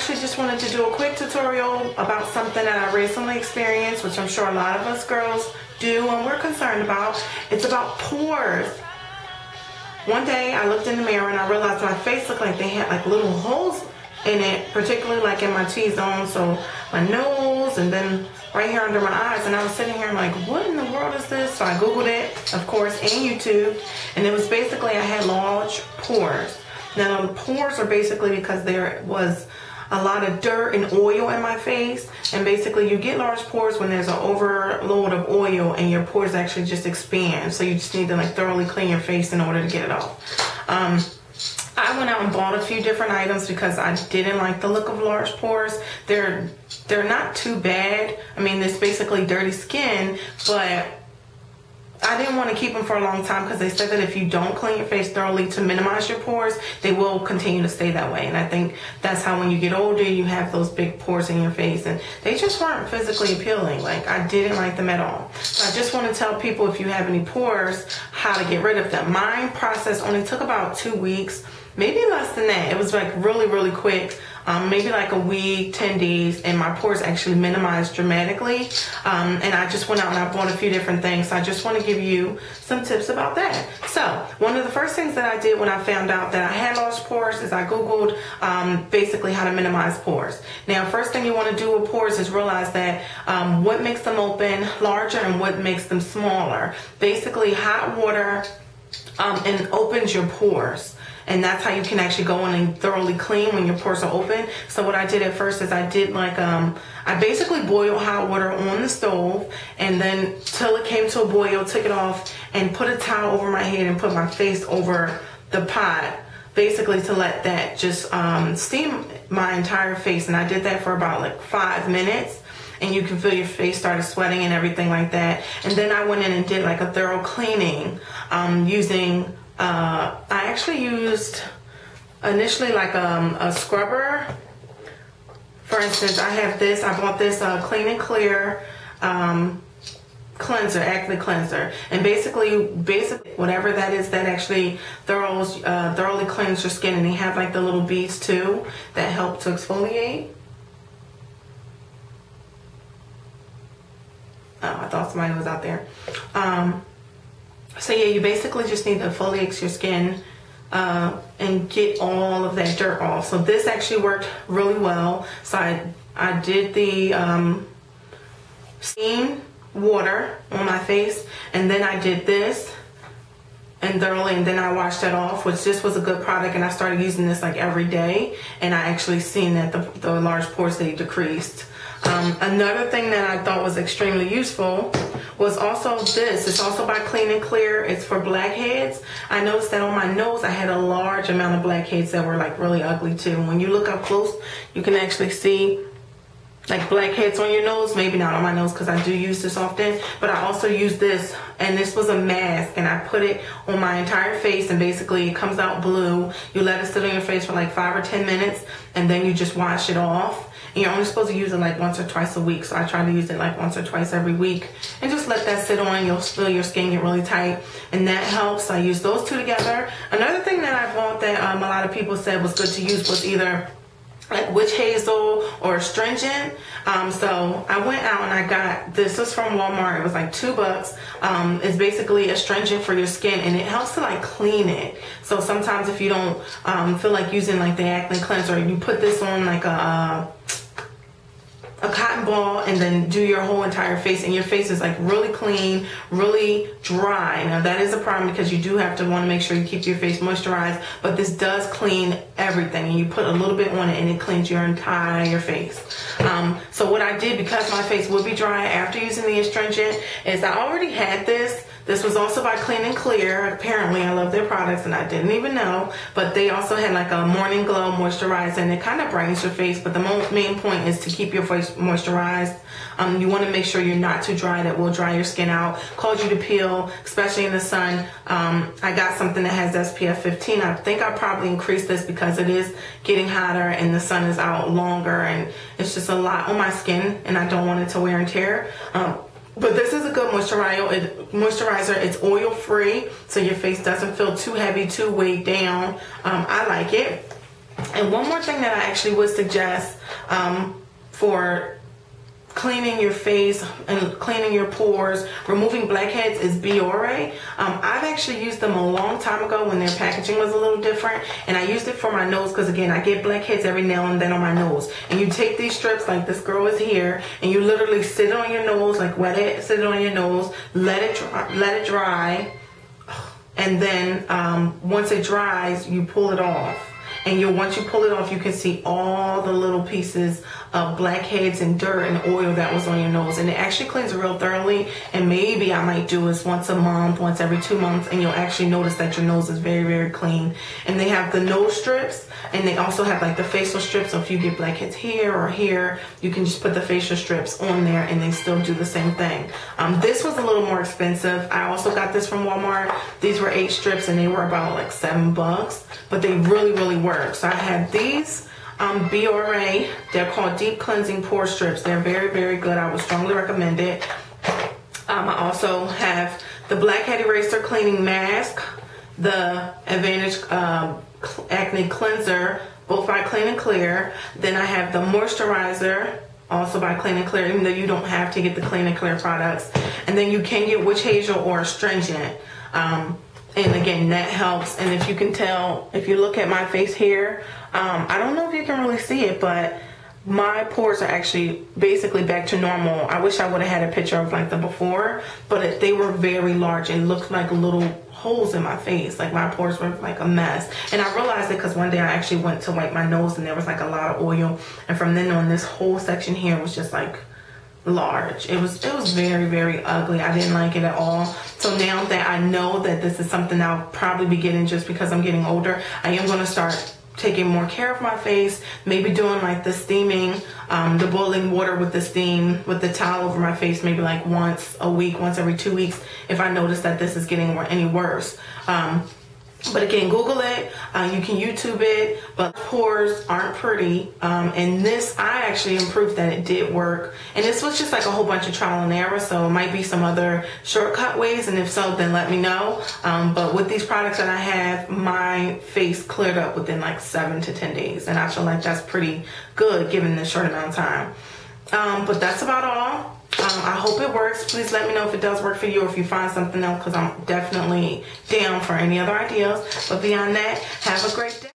actually just wanted to do a quick tutorial about something that I recently experienced, which I'm sure a lot of us girls do and we're concerned about. It's about pores. One day I looked in the mirror and I realized my face looked like they had like little holes in it, particularly like in my T-zone, so my nose and then right here under my eyes. And I was sitting here like, what in the world is this? So I Googled it, of course, and YouTube, and it was basically I had large pores. Now the pores are basically because there was a lot of dirt and oil in my face, and basically you get large pores when there's an overload of oil and your pores actually just expand. So you just need to like thoroughly clean your face in order to get it off. I went out and bought a few different items because I didn't like the look of large pores. They're not too bad. I mean, it's basically dirty skin, but I didn't want to keep them for a long time because they said that if you don't clean your face thoroughly to minimize your pores, they will continue to stay that way. And I think that's how when you get older, you have those big pores in your face, and they just weren't physically appealing. Like, I didn't like them at all. So I just want to tell people, if you have any pores, how to get rid of them. Mine process only took about 2 weeks, maybe less than that. It was like really, really quick. Maybe like a week, 10 days, and my pores actually minimized dramatically. And I just went out and I bought a few different things. So I just want to give you some tips about that. So one of the first things that I did when I found out that I had large pores is I Googled basically how to minimize pores. Now, first thing you want to do with pores is realize that what makes them open larger and what makes them smaller. Basically, hot water and opens your pores. And that's how you can actually go in and thoroughly clean when your pores are open. So what I did at first is I did like, I basically boiled hot water on the stove, and then till it came to a boil, took it off and put a towel over my head and put my face over the pot, basically to let that just steam my entire face. And I did that for about like 5 minutes. And you can feel your face started sweating and everything like that. And then I went in and did like a thorough cleaning using... I actually used initially like a scrubber. For instance, I have this. I bought this Clean and Clear cleanser, acne cleanser, and basically whatever that is, that actually thoroughly cleans your skin. And they have like the little beads too that help to exfoliate. Oh, I thought somebody was out there. So yeah, you basically just need to exfoliate your skin and get all of that dirt off. So this actually worked really well. So I did the steam water on my face, and then I did this and thoroughly, and then I washed that off, which this was a good product, and I started using this like every day, and I actually seen that the large pores, they decreased. Another thing that I thought was extremely useful was also this. It's also by Clean and Clear. It's for blackheads. I noticed that on my nose I had a large amount of blackheads that were like really ugly too. When you look up close, you can actually see like blackheads on your nose. Maybe not on my nose because I do use this often, but I also use this, and this was a mask, and I put it on my entire face, and basically it comes out blue. You let it sit on your face for like 5 or 10 minutes, and then you just wash it off. And you're only supposed to use it like once or twice a week, so I try to use it like once or twice every week, and just let that sit on. You'll feel your skin get really tight, and that helps. I use those two together. Another thing that I bought that a lot of people said was good to use was either like witch hazel or astringent. So I went out and I got this. This was from Walmart. It was like $2. It's basically astringent for your skin, and it helps to like clean it. So sometimes if you don't feel like using like the acne cleanser, you put this on like a cotton ball and then do your whole entire face, and your face is like really clean, really dry. Now that is a problem because you do have to want to make sure you keep your face moisturized, but this does clean everything, and you put a little bit on it and it cleans your entire face. So what I did, because my face would be dry after using the astringent, is I already had this. This was also by Clean and Clear. Apparently, I love their products, and I didn't even know. But they also had like a morning glow moisturizer, and it kind of brightens your face. But the main point is to keep your face moisturized. You want to make sure you're not too dry. That will dry your skin out, cause you to peel, especially in the sun. I got something that has SPF 15. I think I'll probably increase this because it is getting hotter and the sun is out longer, and it's just a lot on my skin, and I don't want it to wear and tear. But this is a good moisturizer. It's oil free, so your face doesn't feel too heavy, too weighed down. I like it. And one more thing that I actually would suggest for cleaning your face and cleaning your pores, removing blackheads, is Biore. I've actually used them a long time ago when their packaging was a little different, and I used it for my nose because, again, I get blackheads every now and then on my nose. And you take these strips like this girl is here, and you literally sit it on your nose, like wet it, sit it on your nose, let it dry, and then once it dries, you pull it off. And once you pull it off, you can see all the little pieces of blackheads and dirt and oil that was on your nose. And it actually cleans it real thoroughly. And maybe I might do this once a month, once every 2 months, and you'll actually notice that your nose is very, very clean. And they have the nose strips, and they also have like the facial strips. So if you get blackheads here or here, you can just put the facial strips on there and they still do the same thing. This was a little more expensive. I also got this from Walmart. These were 8 strips and they were about like $7, but they really, really work. So I had these Biore. They're called Deep Cleansing Pore Strips. They're very, very good. I would strongly recommend it. I also have the Blackhead Eraser Cleaning Mask, the Advantage Acne Cleanser, both by Clean and Clear. Then I have the Moisturizer, also by Clean and Clear, even though you don't have to get the Clean and Clear products. And then you can get Witch Hazel or Astringent. And again, that helps. And if you can tell, if you look at my face here, I don't know if you can really see it, but my pores are actually basically back to normal. I wish I would have had a picture of like the before, but they were very large and looked like little holes in my face. Like my pores were like a mess. And I realized it because one day I actually went to wipe my nose and there was like a lot of oil. And from then on, this whole section here was just like large. It was very, very ugly. I didn't like it at all. So now that I know that this is something I'll probably be getting just because I'm getting older, I am going to start taking more care of my face, maybe doing like the steaming, the boiling water with the steam, with the towel over my face, maybe like once a week, once every 2 weeks, if I notice that this is getting any worse. But again, Google it, you can YouTube it, but pores aren't pretty. And this, I actually am proof that it did work. And this was just like a whole bunch of trial and error, so it might be some other shortcut ways, and if so, then let me know. But with these products that I have, my face cleared up within like 7 to 10 days. And I feel like that's pretty good given this short amount of time. But that's about all. I hope it works. Please let me know if it does work for you or if you find something else, because I'm definitely down for any other ideas. But beyond that, have a great day.